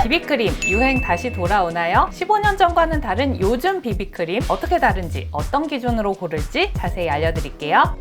비비크림 유행 다시 돌아오나요? 15년 전과는 다른 요즘 비비크림 어떻게 다른지 어떤 기준으로 고를지 자세히 알려드릴게요.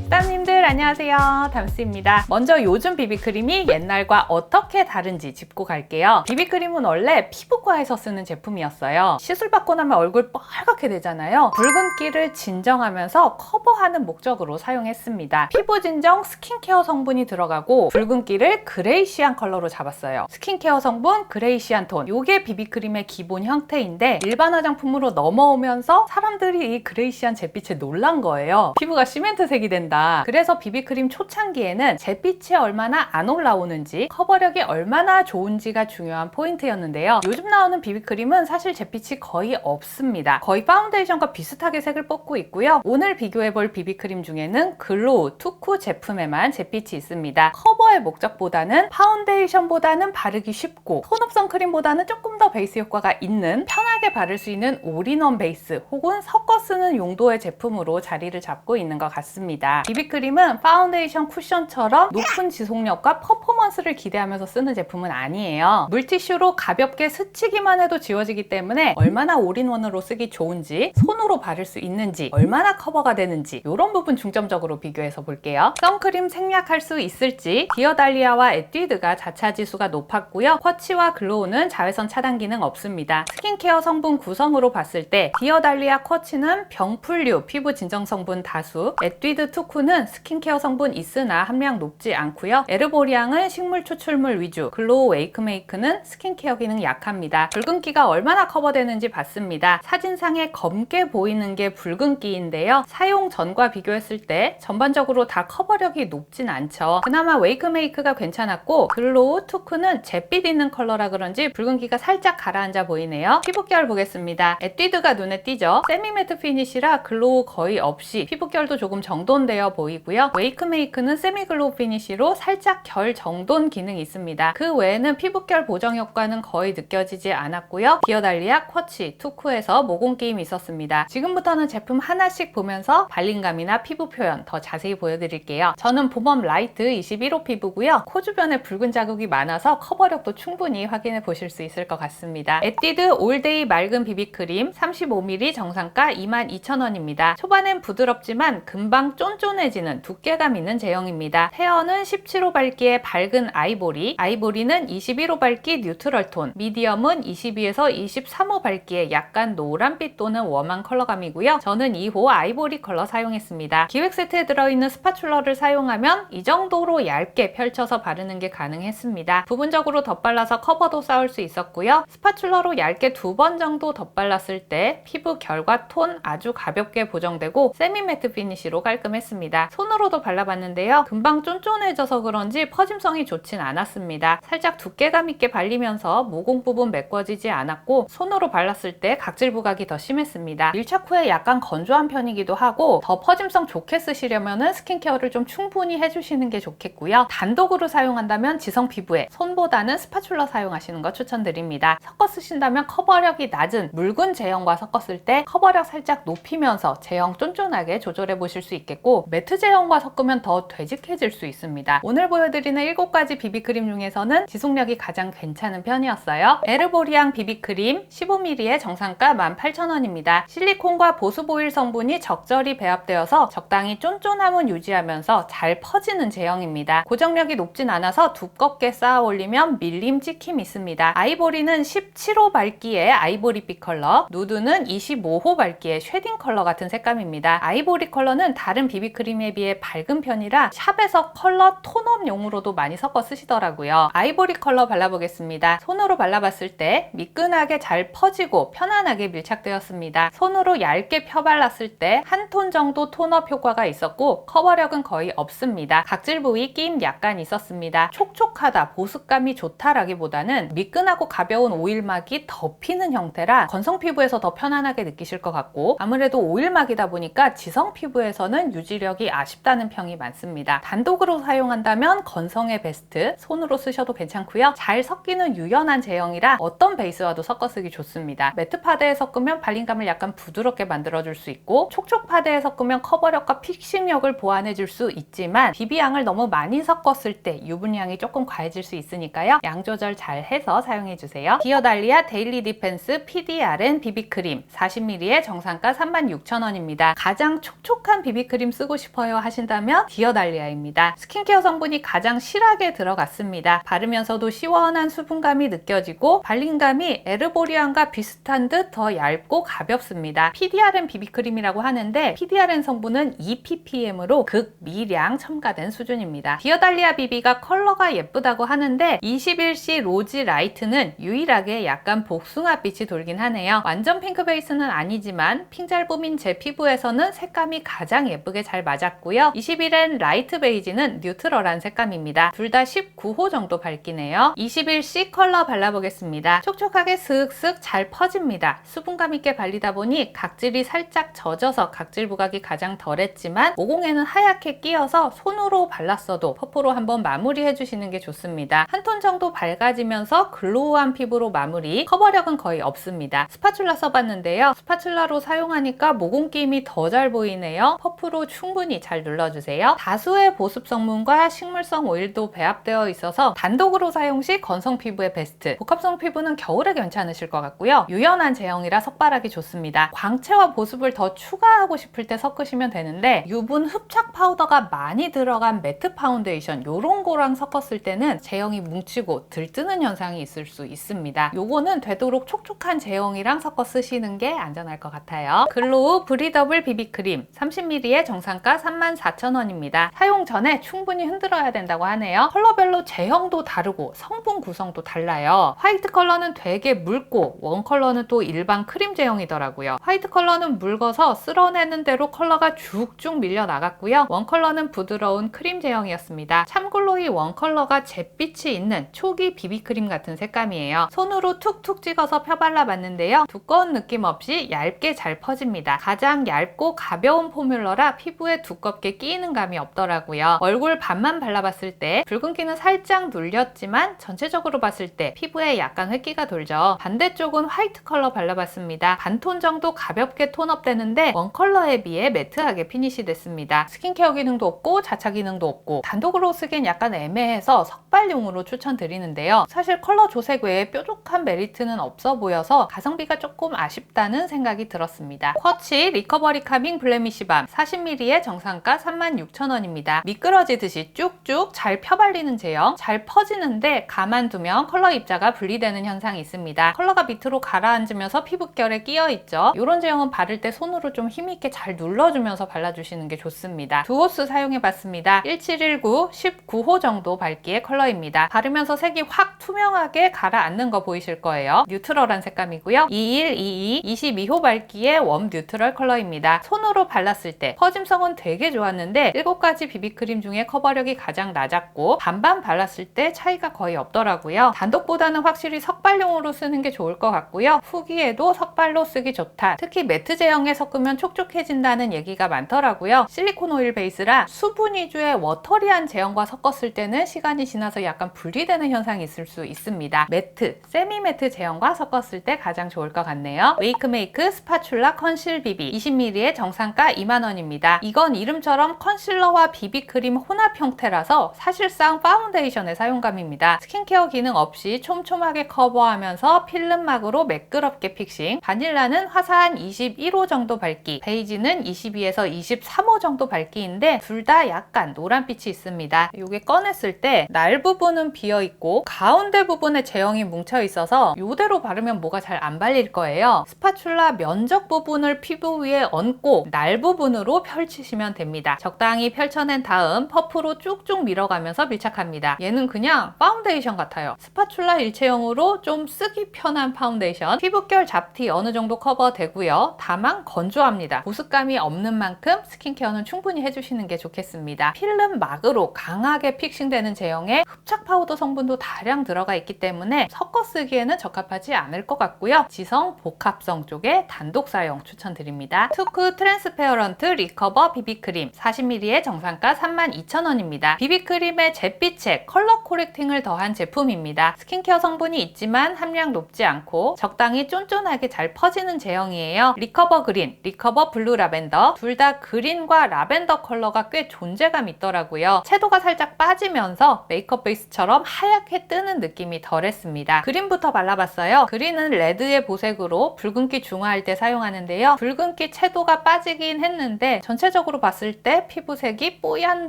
스타님들 안녕하세요, 담스입니다. 먼저 요즘 비비크림이 옛날과 어떻게 다른지 짚고 갈게요. 비비크림은 원래 피부과에서 쓰는 제품이었어요. 시술받고 나면 얼굴 빨갛게 되잖아요. 붉은기를 진정하면서 커버하는 목적으로 사용했습니다. 피부 진정 스킨케어 성분이 들어가고 붉은기를 그레이시한 컬러로 잡았어요. 스킨케어 성분 그레이시한 톤, 요게 비비크림의 기본 형태인데 일반 화장품으로 넘어오면서 사람들이 이 그레이시한 잿빛에 놀란 거예요. 피부가 시멘트색이 된다. 그래서 비비크림 초창기에는 잿빛이 얼마나 안 올라오는지, 커버력이 얼마나 좋은지가 중요한 포인트였는데요. 요즘 나오는 비비크림은 사실 잿빛이 거의 없습니다. 거의 파운데이션과 비슷하게 색을 뻗고 있고요. 오늘 비교해볼 비비크림 중에는 글로우, 투쿠 제품에만 잿빛이 있습니다. 커버의 목적보다는 파운데이션보다는 바르기 쉽고 톤업성 크림보다는 조금 더 베이스 효과가 있는, 편하게 바를 수 있는 올인원 베이스 혹은 섞어 쓰는 용도의 제품으로 자리를 잡고 있는 것 같습니다. 비비크림은 파운데이션 쿠션처럼 높은 지속력과 퍼포먼스를 기대하면서 쓰는 제품은 아니에요. 물티슈로 가볍게 스치기만 해도 지워지기 때문에 얼마나 올인원으로 쓰기 좋은지, 손으로 바를 수 있는지, 얼마나 커버가 되는지 이런 부분 중점적으로 비교해서 볼게요. 선크림 생략할 수 있을지, 디어달리아와 에뛰드가 자차 지수가 높았고요. 쿼치와 글로우는 자외선 차단 기능 없습니다. 스킨케어 성분 구성으로 봤을 때 디어달리아 쿼치는 병풀류 피부 진정 성분 다수, 에뛰드 투쿠는 스킨케어 성분 있으나 함량 높지 않고요. 에르보리앙은 식물 추출물 위주, 글로우 웨이크메이크는 스킨케어 기능 약합니다. 붉은기가 얼마나 커버되는지 봤습니다. 사진상에 검게 보이는 게 붉은기인데요. 사용 전과 비교했을 때 전반적으로 다 커버력이 높진 않죠. 그나마 웨이크메이크가 괜찮았고 글로우 투쿠는 잿빛 있는 컬러라 그런지 붉은기가 살짝 가라앉아 보이네요. 피부결 보겠습니다. 에뛰드가 눈에 띄죠. 세미매트 피니시라 글로우 거의 없이 피부결도 조금 정돈되어 보이고요. 웨이크메이크는 세미글로우 피니쉬로 살짝 결 정돈 기능이 있습니다. 그 외에는 피부결 보정 효과는 거의 느껴지지 않았고요. 디어달리아, 쿼치, 투쿠에서 모공 게임이 있었습니다. 지금부터는 제품 하나씩 보면서 발림감이나 피부 표현 더 자세히 보여드릴게요. 저는 봄웜 라이트 21호 피부고요. 코 주변에 붉은 자국이 많아서 커버력도 충분히 확인해 보실 수 있을 것 같습니다. 에뛰드 올데이 맑은 비비크림 35ml 정상가 22,000원입니다. 초반엔 부드럽지만 금방 쫀쫀해지는 두께감 있는 제형입니다. 헤어는 17호 밝기의 밝은 아이보리, 아이보리는 21호 밝기 뉴트럴 톤, 미디엄은 22에서 23호 밝기의 약간 노란빛 또는 웜한 컬러감이고요. 저는 2호 아이보리 컬러 사용했습니다. 기획 세트에 들어있는 스파츌러를 사용하면 이 정도로 얇게 펼쳐서 바르는 게 가능했습니다. 부분적으로 덧발라서 커버도 쌓을 수 있었고요. 스파츌러로 얇게 2번 정도 덧발랐을 때 피부 결과 톤 아주 가볍게 보정되고 세미매트 피니쉬로 깔끔했습니다. 손으로도 발라봤는데요. 금방 쫀쫀해져서 그런지 퍼짐성이 좋진 않았습니다. 살짝 두께감 있게 발리면서 모공 부분 메꿔지지 않았고 손으로 발랐을 때 각질 부각이 더 심했습니다. 밀착 후에 약간 건조한 편이기도 하고 더 퍼짐성 좋게 쓰시려면 스킨케어를 좀 충분히 해주시는 게 좋겠고요. 단독으로 사용한다면 지성 피부에 손보다는 스파츌러 사용하시는 거 추천드립니다. 섞어 쓰신다면 커버력이 낮은 묽은 제형과 섞었을 때 커버력 살짝 높이면서 제형 쫀쫀하게 조절해 보실 수 있겠고 매트 제형과 섞으면 더 되직해질 수 있습니다. 오늘 보여드리는 7가지 비비크림 중에서는 지속력이 가장 괜찮은 편이었어요. 에르보리앙 비비크림 15ml의 정상가 18,000원입니다. 실리콘과 보습오일 성분이 적절히 배합되어서 적당히 쫀쫀함은 유지하면서 잘 퍼지는 제형입니다. 고정력이 높진 않아서 두껍게 쌓아 올리면 밀림 찍힘이 있습니다. 아이보리는 17호 밝기의 아이보리빛 컬러, 누드는 25호 밝기의 쉐딩 컬러 같은 색감입니다. 아이보리 컬러는 다른 비비크림에 비해 밝은 편이라 샵에서 컬러 톤업용으로도 많이 섞어 쓰시더라고요. 아이보리 컬러 발라보겠습니다. 손으로 발라봤을 때 미끈하게 잘 퍼지고 편안하게 밀착되었습니다. 손으로 얇게 펴발랐을 때 한 톤 정도 톤업 효과가 있었고 커버력은 거의 없습니다. 각질 부위 끼임 약간 있었습니다. 촉촉하다, 보습감이 좋다라기보다는 미끈하고 가벼운 오일막이 덮이는 형태라 건성 피부에서 더 편안하게 느끼실 것 같고 아무래도 오일막이다 보니까 지성 피부에서는 유지력이 커버력이 아쉽다는 평이 많습니다. 단독으로 사용한다면 건성의 베스트, 손으로 쓰셔도 괜찮고요. 잘 섞이는 유연한 제형이라 어떤 베이스와도 섞어 쓰기 좋습니다. 매트 파데에 섞으면 발림감을 약간 부드럽게 만들어줄 수 있고 촉촉 파데에 섞으면 커버력과 픽싱력을 보완해줄 수 있지만 비비양을 너무 많이 섞었을 때 유분량이 조금 과해질 수 있으니까요. 양 조절 잘 해서 사용해주세요. 디어달리아 데일리 디펜스 PDRN 비비크림 40ml에 정상가 36,000원입니다. 가장 촉촉한 비비크림 쓰고 싶어요 하신다면 디어달리아입니다. 스킨케어 성분이 가장 실하게 들어갔습니다. 바르면서도 시원한 수분감이 느껴지고 발림감이 에르보리안과 비슷한 듯 더 얇고 가볍습니다. PDRN 비비크림이라고 하는데 PDRN 성분은 2ppm으로 극미량 첨가된 수준입니다. 디어달리아 비비가 컬러가 예쁘다고 하는데 21C 로지 라이트는 유일하게 약간 복숭아빛이 돌긴 하네요. 완전 핑크 베이스는 아니지만 핑잘봄인 제 피부에서는 색감이 가장 예쁘게 잘 맞았고요. 21N 라이트 베이지는 뉴트럴한 색감입니다. 둘 다 19호 정도 밝기네요. 21C 컬러 발라보겠습니다. 촉촉하게 슥슥 잘 퍼집니다. 수분감 있게 발리다 보니 각질이 살짝 젖어서 각질 부각이 가장 덜했지만 모공에는 하얗게 끼어서 손으로 발랐어도 퍼프로 한번 마무리해 주시는 게 좋습니다. 한 톤 정도 밝아지면서 글로우한 피부로 마무리, 커버력은 거의 없습니다. 스파츌라 써봤는데요. 스파츌라로 사용하니까 모공 끼임이 더 잘 보이네요. 퍼프로 충분히 잘 눌러주세요. 다수의 보습 성분과 식물성 오일도 배합되어 있어서 단독으로 사용 시 건성 피부에 베스트, 복합성 피부는 겨울에 괜찮으실 것 같고요. 유연한 제형이라 석발하기 좋습니다. 광채와 보습을 더 추가하고 싶을 때 섞으시면 되는데 유분 흡착 파우더가 많이 들어간 매트 파운데이션 요런 거랑 섞었을 때는 제형이 뭉치고 들뜨는 현상이 있을 수 있습니다. 요거는 되도록 촉촉한 제형이랑 섞어 쓰시는 게 안전할 것 같아요. 글로우 브리더블 비비크림 30ml에 정상가 34,000원입니다. 사용 전에 충분히 흔들어야 된다고 하네요. 컬러별로 제형도 다르고 성분 구성도 달라요. 화이트 컬러는 되게 묽고 원 컬러는 또 일반 크림 제형이더라고요. 화이트 컬러는 묽어서 쓸어내는 대로 컬러가 쭉쭉 밀려 나갔고요. 원 컬러는 부드러운 크림 제형이었습니다. 참고로 이 원 컬러가 잿빛이 있는 초기 비비크림 같은 색감이에요. 손으로 툭툭 찍어서 펴발라 봤는데요. 두꺼운 느낌 없이 얇게 잘 퍼집니다. 가장 얇고 가벼운 포뮬러라 피부에 두껍게 끼이는 감이 없더라고요. 얼굴 반만 발라봤을 때 붉은기는 살짝 눌렸지만 전체적으로 봤을 때 피부에 약간 획기가 돌죠. 반대쪽은 화이트 컬러 발라봤습니다. 반톤 정도 가볍게 톤업 되는데 원 컬러에 비해 매트하게 피니시 됐습니다. 스킨케어 기능도 없고 자차 기능도 없고 단독으로 쓰기엔 약간 애매해서 석발용으로 추천드리는데요. 사실 컬러 조색 외에 뾰족한 메리트는 없어 보여서 가성비가 조금 아쉽다는 생각이 들었습니다. 쿼치 리커버리 카밍 블레미쉬 밤 40ml에 정상가 36,000원입니다. 미끄러지듯이 쭉쭉 잘 펴발리는 제형, 잘 퍼지는데 가만두면 컬러 입자가 분리되는 현상이 있습니다. 컬러가 밑으로 가라앉으면서 피부결에 끼어 있죠. 이런 제형은 바를 때 손으로 좀 힘있게 잘 눌러주면서 발라주시는 게 좋습니다. 두 호스 사용해봤습니다. 1719, 19호 정도 밝기의 컬러입니다. 바르면서 색이 확 투명하게 가라앉는 거 보이실 거예요. 뉴트럴한 색감이고요. 2122, 22호 밝기의 웜 뉴트럴 컬러입니다. 손으로 발랐을 때 퍼짐성은 되게 좋았는데 7가지 비비크림 중에 커버력이 가장 낮았고 반반 발랐을 때 차이가 거의 없더라고요. 단독보다는 확실히 석발용으로 쓰는 게 좋을 것 같고요. 후기에도 석발로 쓰기 좋다. 특히 매트 제형에 섞으면 촉촉해진다는 얘기가 많더라고요. 실리콘 오일 베이스라 수분 위주의 워터리한 제형과 섞었을 때는 시간이 지나서 약간 분리되는 현상이 있을 수 있습니다. 매트, 세미 매트 제형과 섞었을 때 가장 좋을 것 같네요. 웨이크메이크 스파츌라 컨실 비비 20ml에 정상가 20,000원입니다. 이건 이름처럼 컨실러와 비비크림 혼합 형태라서 사실상 파운데이션의 사용감입니다. 스킨케어 기능 없이 촘촘하게 커버하면서 필름막으로 매끄럽게 픽싱, 바닐라는 화사한 21호 정도 밝기, 베이지는 22에서 23호 정도 밝기인데 둘 다 약간 노란빛이 있습니다. 이게 꺼냈을 때 날 부분은 비어있고 가운데 부분에 제형이 뭉쳐있어서 이대로 바르면 뭐가 잘 안 발릴 거예요. 스파츌라 면적 부분을 피부 위에 얹고 날 부분으로 펼치시면 됩니다. 적당히 펼쳐낸 다음 퍼프로 쭉쭉 밀어가면서 밀착합니다. 얘는 그냥 파운데이션 같아요. 스파츌라 일체형으로 좀 쓰기 편한 파운데이션. 피부결 잡티 어느 정도 커버되고요. 다만 건조합니다. 보습감이 없는 만큼 스킨케어는 충분히 해주시는 게 좋겠습니다. 필름 막으로 강하게 픽싱되는 제형에 흡착 파우더 성분도 다량 들어가 있기 때문에 섞어 쓰기에는 적합하지 않을 것 같고요. 지성 복합성 쪽에 단독 사용 추천드립니다. 투크 트랜스페어런트 리커버 비비크림 40ml의 정상가 32,000원입니다. 비비크림에 잿빛의 컬러 코렉팅을 더한 제품입니다. 스킨케어 성분이 있지만 함량 높지 않고 적당히 쫀쫀하게 잘 퍼지는 제형이에요. 리커버 그린, 리커버 블루 라벤더 둘 다 그린과 라벤더 컬러가 꽤 존재감 있더라고요. 채도가 살짝 빠지면서 메이크업 베이스처럼 하얗게 뜨는 느낌이 덜했습니다. 그린부터 발라봤어요. 그린은 레드의 보색으로 붉은기 중화할 때 사용하는데요. 붉은기 채도가 빠지긴 했는데 전체적으로 봤을 때 피부색이 뽀얀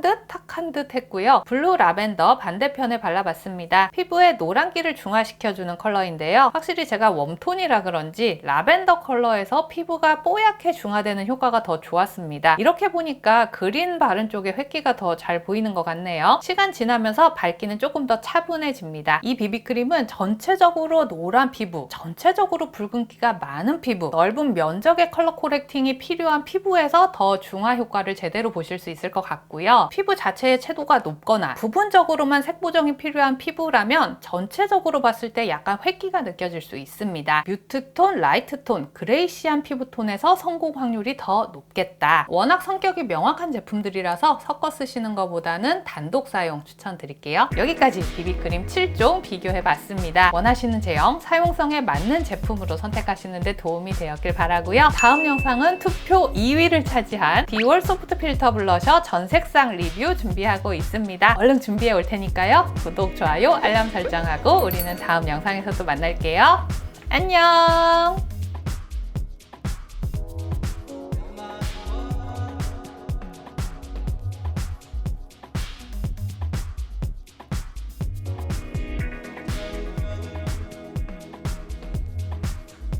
듯 탁한 듯 했고요. 블루 라벤더 반대편에 발라봤습니다. 피부에 노란기를 중화시켜주는 컬러인데요. 확실히 제가 웜톤이라 그런지 라벤더 컬러에서 피부가 뽀얗게 중화되는 효과가 더 좋았습니다. 이렇게 보니까 그린 바른 쪽에 획기가 더 잘 보이는 것 같네요. 시간 지나면서 밝기는 조금 더 차분해집니다. 이 비비크림은 전체적으로 노란 피부, 전체적으로 붉은기가 많은 피부, 넓은 면적의 컬러 코렉팅이 필요한 피부에서 더 중화 효과를 제대로 보실 수 있을 것 같고요. 피부 자체의 채도가 높거나 부분적으로만 색 보정이 필요한 피부라면 전체적으로 봤을 때 약간 획기가 느껴질 수 있습니다. 뮤트톤, 라이트톤, 그레이시한 피부톤에서 성공 확률이 더 높겠다. 워낙 성격이 명확한 제품들이라서 섞어 쓰시는 것보다는 단독 사용 추천드릴게요. 여기까지 비비크림 7종 비교해봤습니다. 원하시는 제형, 사용성에 맞는 제품으로 선택하시는 데 도움이 되었길 바라고요. 다음 영상은 투표 2위를 차지한 디올 소프트 필터 블러셔 전 색상 리뷰 준비하고 있습니다. 얼른 준비해 올 테니까요. 구독, 좋아요, 알람 설정하고 우리는 다음 영상에서 또 만날게요. 안녕!